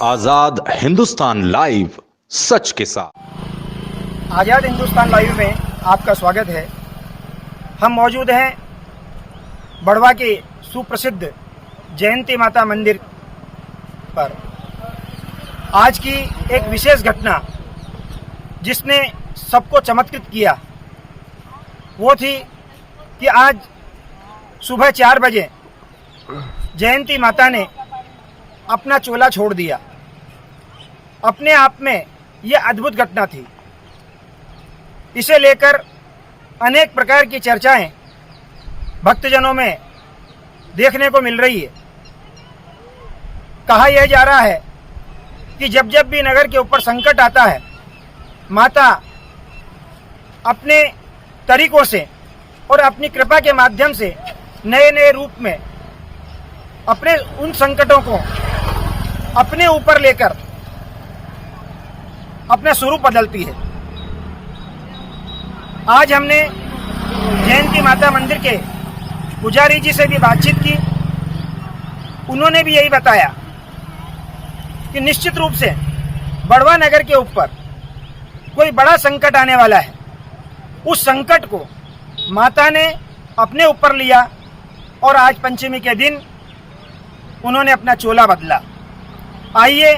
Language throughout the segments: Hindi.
आजाद हिंदुस्तान लाइव, सच के साथ। आज़ाद हिंदुस्तान लाइव में आपका स्वागत है। हम मौजूद हैं बड़वा के सुप्रसिद्ध जयंती माता मंदिर पर। आज की एक विशेष घटना जिसने सबको चमत्कृत किया वो थी कि आज सुबह 4 बजे जयंती माता ने अपना चोला छोड़ दिया। अपने आप में यह अद्भुत घटना थी। इसे लेकर अनेक प्रकार की चर्चाएं भक्तजनों में देखने को मिल रही है। कहा यह जा रहा है कि जब जब भी नगर के ऊपर संकट आता है, माता अपने तरीकों से और अपनी कृपा के माध्यम से नए नए रूप में अपने उन संकटों को अपने ऊपर लेकर अपना स्वरूप बदलती है। आज हमने जयंती माता मंदिर के पुजारी जी से भी बातचीत की। उन्होंने भी यही बताया कि निश्चित रूप से बड़वा नगर के ऊपर कोई बड़ा संकट आने वाला है। उस संकट को माता ने अपने ऊपर लिया और आज पंचमी के दिन उन्होंने अपना चोला बदला। आइए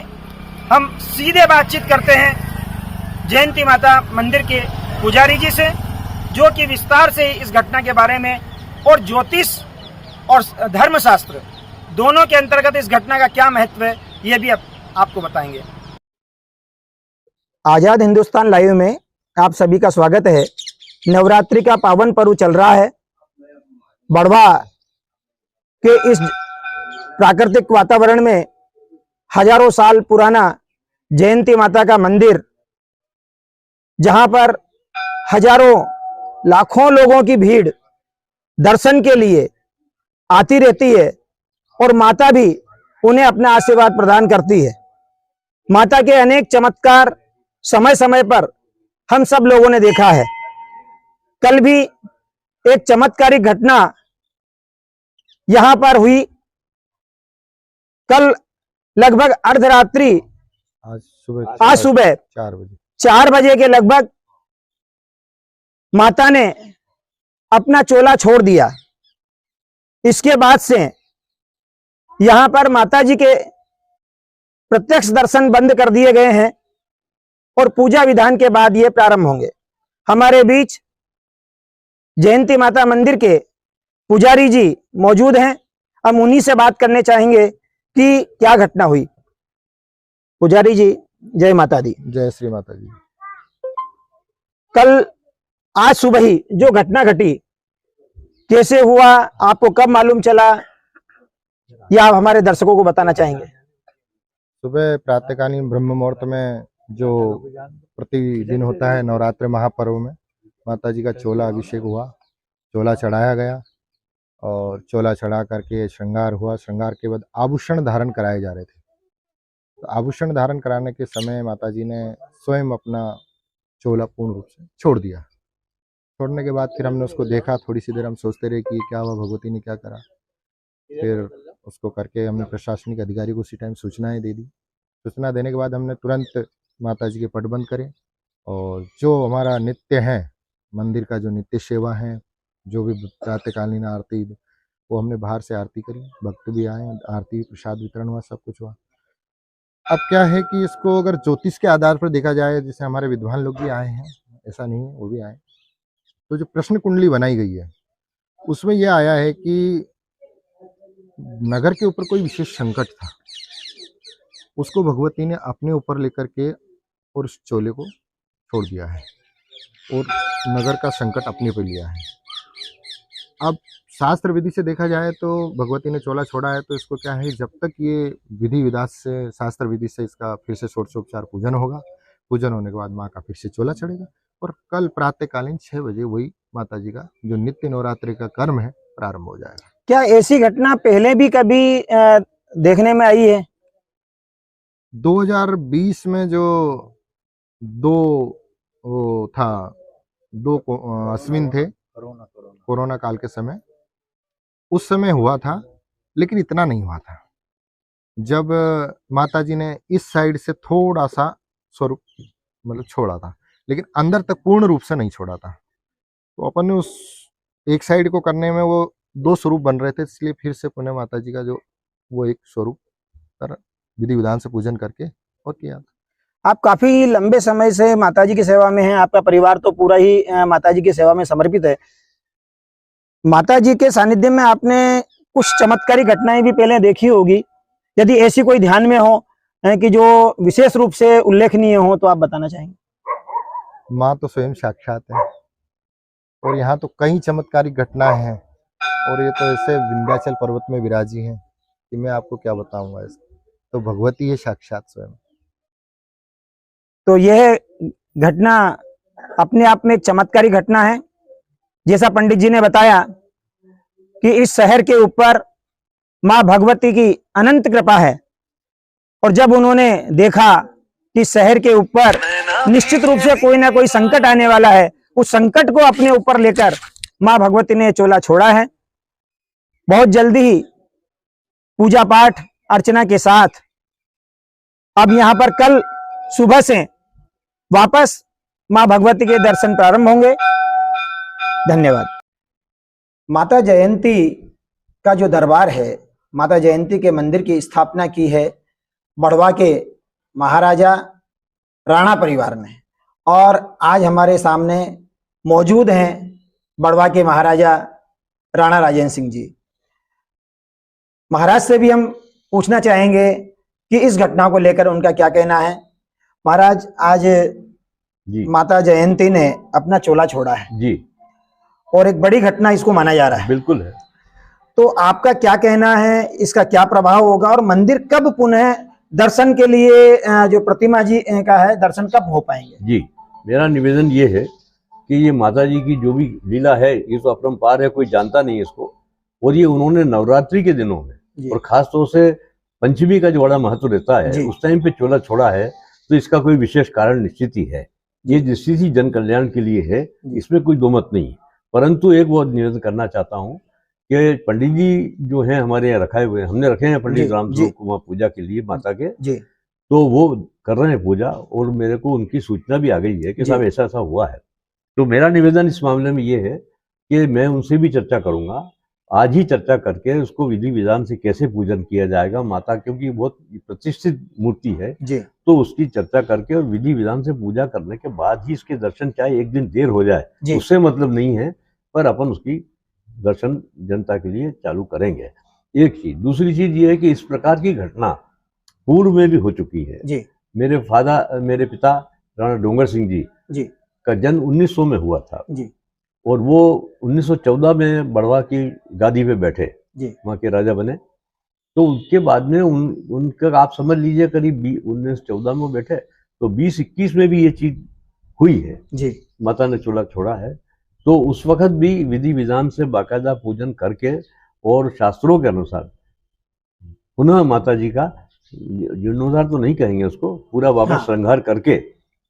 हम सीधे बातचीत करते हैं जयंती माता मंदिर के पुजारी जी से, जो कि विस्तार से इस घटना के बारे में और ज्योतिष और धर्मशास्त्र दोनों के अंतर्गत इस घटना का क्या महत्व है ये भी आपको बताएंगे। आजाद हिंदुस्तान लाइव में आप सभी का स्वागत है। नवरात्रि का पावन पर्व चल रहा है। बड़वा के इस प्राकृतिक वातावरण में हजारों साल पुराना जयंती माता का मंदिर, जहां पर हजारों लाखों लोगों की भीड़ दर्शन के लिए आती रहती है और माता भी उन्हें अपना आशीर्वाद प्रदान करती है। माता के अनेक चमत्कार समय समय पर हम सब लोगों ने देखा है। कल भी एक चमत्कारिक घटना यहां पर हुई। कल लगभग अर्धरात्रि आज सुबह 4 बजे के लगभग माता ने अपना चोला छोड़ दिया। इसके बाद से यहां पर माता जी के प्रत्यक्ष दर्शन बंद कर दिए गए हैं और पूजा विधान के बाद ये प्रारंभ होंगे। हमारे बीच जयंती माता मंदिर के पुजारी जी मौजूद हैं। हम उन्हीं से बात करने चाहेंगे कि क्या घटना हुई। पुजारी जी, जय माता दी। जय श्री माता जी। कल आज सुबह ही जो घटना घटी, कैसे हुआ, आपको कब मालूम चला, या आप हमारे दर्शकों को बताना चाहेंगे? सुबह प्रातःकालीन ब्रह्म मुहूर्त में जो प्रतिदिन होता है नवरात्र महापर्व में, माता जी का चोला अभिषेक हुआ, चोला चढ़ाया गया और चोला चढ़ा करके श्रृंगार हुआ। श्रृंगार के बाद आभूषण धारण कराए जा रहे थे। तो आभूषण धारण कराने के समय माता जी ने स्वयं अपना चोला पूर्ण रूप से छोड़ दिया। छोड़ने के बाद फिर हमने उसको देखा। थोड़ी सी देर हम सोचते रहे कि क्या हुआ, भगवती ने क्या करा। फिर उसको करके हमने प्रशासनिक अधिकारी को उसी टाइम सूचनाएं दे दी। सूचना देने के बाद हमने तुरंत माता जी के पट बंद करे और जो हमारा नित्य है, मंदिर का जो नित्य सेवा है, जो भी प्रातःकालीन आरती, वो हमने बाहर से आरती करी। भक्त भी आए, आरती प्रसाद वितरण हुआ, सब कुछ हुआ। अब क्या है कि इसको अगर ज्योतिष के आधार पर देखा जाए, जैसे हमारे विद्वान लोग भी आए हैं, ऐसा नहीं है, वो भी आए, तो जो प्रश्न कुंडली बनाई गई है उसमें यह आया है कि नगर के ऊपर कोई विशेष संकट था, उसको भगवती ने अपने ऊपर लेकर के और उस चोले को छोड़ दिया है और नगर का संकट अपने पे लिया है। अब शास्त्र विधि से देखा जाए तो भगवती ने चोला छोड़ा है, तो इसको क्या है, जब तक ये विधि विधान से, शास्त्र विधि से इसका फिर से षोडशोपचार पूजन होगा। पूजन होने के बाद माँ का फिर से चोला चढ़ेगा और कल प्रातःकालीन 6 बजे वही माता जी का जो नित्य नवरात्रि का कर्म है प्रारंभ हो जाएगा। क्या ऐसी घटना पहले भी कभी देखने में आई है? 2020 में जो वो था, 2 अश्विन थे, कोरोना काल के समय, उस समय हुआ था, लेकिन इतना नहीं हुआ था। जब माता जी ने इस साइड से थोड़ा सा स्वरूप मतलब छोड़ा था, लेकिन अंदर तक पूर्ण रूप से नहीं छोड़ा था। तो अपन ने उस एक साइड को करने में वो 2 स्वरूप बन रहे थे, इसलिए फिर से पुनः माता जी का जो वो एक स्वरूप विधि विधान से पूजन करके और किया था। आप काफी लंबे समय से माताजी की सेवा में हैं, आपका परिवार तो पूरा ही माताजी की सेवा में समर्पित है। माताजी के सानिध्य में आपने कुछ चमत्कारी घटनाएं भी पहले देखी होगी, यदि ऐसी कोई ध्यान में हो कि जो विशेष रूप से उल्लेखनीय हो तो आप बताना चाहेंगे। माँ तो स्वयं साक्षात है और यहाँ तो कई चमत्कारिक घटनाएं हैं, और ये तो ऐसे विंध्याचल पर्वत में विराजी हैं कि मैं आपको क्या बताऊंगा। इसको तो भगवती है साक्षात स्वयं। तो यह घटना अपने आप में एक चमत्कारी घटना है। जैसा पंडित जी ने बताया कि इस शहर के ऊपर मां भगवती की अनंत कृपा है, और जब उन्होंने देखा कि शहर के ऊपर निश्चित रूप से कोई ना कोई संकट आने वाला है, उस संकट को अपने ऊपर लेकर मां भगवती ने चोला छोड़ा है। बहुत जल्दी ही पूजा पाठ अर्चना के साथ अब यहां पर कल सुबह से वापस मां भगवती के दर्शन प्रारंभ होंगे। धन्यवाद। माता जयंती का जो दरबार है, माता जयंती के मंदिर की स्थापना की है बढ़वा के महाराजा राणा परिवार ने, और आज हमारे सामने मौजूद हैं बढ़वा के महाराजा राणा राजेंद्र सिंह जी। महाराज से भी हम पूछना चाहेंगे कि इस घटना को लेकर उनका क्या कहना है। महाराज, आज जी माता जयंती ने अपना चोला छोड़ा है जी, और एक बड़ी घटना इसको माना जा रहा है, बिल्कुल है। तो आपका क्या कहना है, इसका क्या प्रभाव होगा, और मंदिर कब पुनः दर्शन के लिए जो प्रतिमा जी का है दर्शन कब हो पाएंगे? जी, मेरा निवेदन ये है कि ये माता जी की जो भी लीला है ये तो अपरंपार है, कोई जानता नहीं है इसको, और ये उन्होंने नवरात्रि के दिनों में और खास तौर से पंचमी का जो बड़ा महत्व रहता है उस टाइम पे चोला छोड़ा है, तो इसका कोई विशेष कारण निश्चित ही है। ये निश्चित ही जन कल्याण के लिए है, इसमें कोई दो मत नहीं है। परंतु एक वो निवेदन करना चाहता हूँ कि पंडित जी जो हैं हमारे यहाँ रखाए हुए हैं, हमने रखे हैं पंडित रामस्वरूप कुमार पूजा के लिए माता के, तो वो कर रहे हैं पूजा, और मेरे को उनकी सूचना भी आ गई है कि साहब ऐसा ऐसा हुआ है। तो मेरा निवेदन इस मामले में ये है कि मैं उनसे भी चर्चा करूंगा, आज ही चर्चा करके उसको विधि विधान से कैसे पूजन किया जाएगा माता, क्योंकि बहुत प्रतिष्ठित मूर्ति है, तो उसकी चर्चा करके और विधि विधान से पूजा करने के बाद ही इसके दर्शन, चाहे एक दिन देर हो जाए उससे मतलब नहीं है, पर अपन उसकी दर्शन जनता के लिए चालू करेंगे। एक चीज, दूसरी चीज ये है कि इस प्रकार की घटना पूर्व में भी हो चुकी है। मेरे पिता राणा डोंगर सिंह जी का जन्म 1900 में हुआ था, और वो 1914 में बढ़वा की गादी पे बैठे, वहाँ के राजा बने। तो उसके बाद में उनका आप समझ लीजिए करीब 1914 में बैठे, तो 2021 में भी ये चीज हुई है, माता ने चोला छोड़ा है। तो उस वक्त भी विधि विधान से बाकायदा पूजन करके और शास्त्रों के अनुसार पुनः माता जी का जीर्णोद्धार तो नहीं कहेंगे उसको, पूरा वापस श्रृंगार करके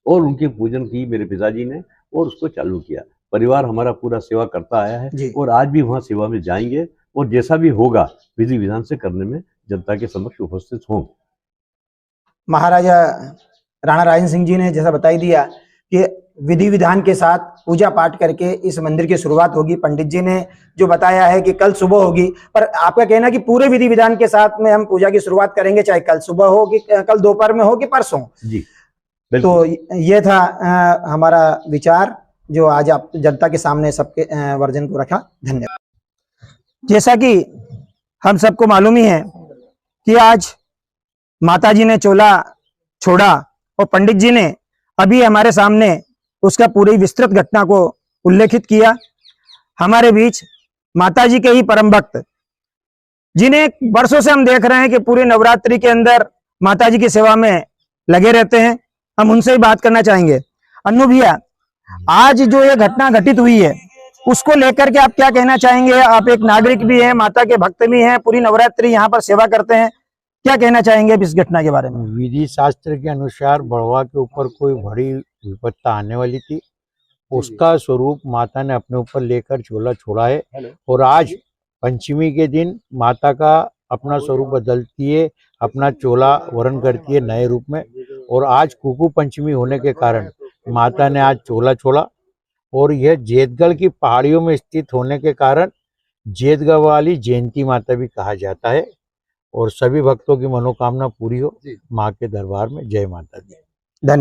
और उनके पूजन की मेरे पिताजी ने, और उसको चालू किया। परिवार हमारा पूरा सेवा करता आया है और आज भी वहाँ सेवा में जाएंगे, और जैसा भी होगा विधि विधान से करने में जनता के समक्ष उपस्थित होंगे। महाराजा राणा राजेंद्र सिंह जी ने जैसा बताई दिया कि विधि विधान के साथ पूजा पाठ करके इस मंदिर की शुरुआत होगी। पंडित जी ने जो बताया है कि कल सुबह होगी, पर आपका कहना कि पूरे विधि विधान के साथ में हम पूजा की शुरुआत करेंगे, चाहे कल सुबह हो कि कल दोपहर में हो कि परसों। जी, तो ये था हमारा विचार जो आज आप जनता के सामने सबके वर्जन को रखा। धन्यवाद। जैसा कि हम सबको मालूम ही है कि आज माता जी ने चोला छोड़ा, और पंडित जी ने अभी हमारे सामने उसका पूरी विस्तृत घटना को उल्लेखित किया। हमारे बीच माता जी के ही परम भक्त, जिन्हें वर्षों से हम देख रहे हैं कि पूरे नवरात्रि के अंदर माता जी की सेवा में लगे रहते हैं, हम उनसे ही बात करना चाहेंगे। अन्नू भैया, आज जो ये घटना घटित हुई है उसको लेकर के आप क्या कहना चाहेंगे? आप एक नागरिक भी हैं, माता के भक्त भी हैं, पूरी नवरात्रि यहाँ पर सेवा करते हैं, क्या कहना चाहेंगे इस घटना के बारे में? विधि शास्त्र के अनुसार बढ़वा के ऊपर कोई बड़ी विपत्ता आने वाली थी, उसका स्वरूप माता ने अपने ऊपर लेकर चोला छोड़ा है, और आज पंचमी के दिन माता का अपना स्वरूप बदलती है, अपना चोला वरण करती है नए रूप में। और आज कुकू पंचमी होने के कारण माता ने आज चोला छोड़ा, और यह जेतगढ़ की पहाड़ियों में स्थित होने के कारण जेतगढ़ वाली जयंती माता भी कहा जाता है। और सभी भक्तों की मनोकामना पूरी हो माँ के दरबार में। जय माता दी। धन्यवाद।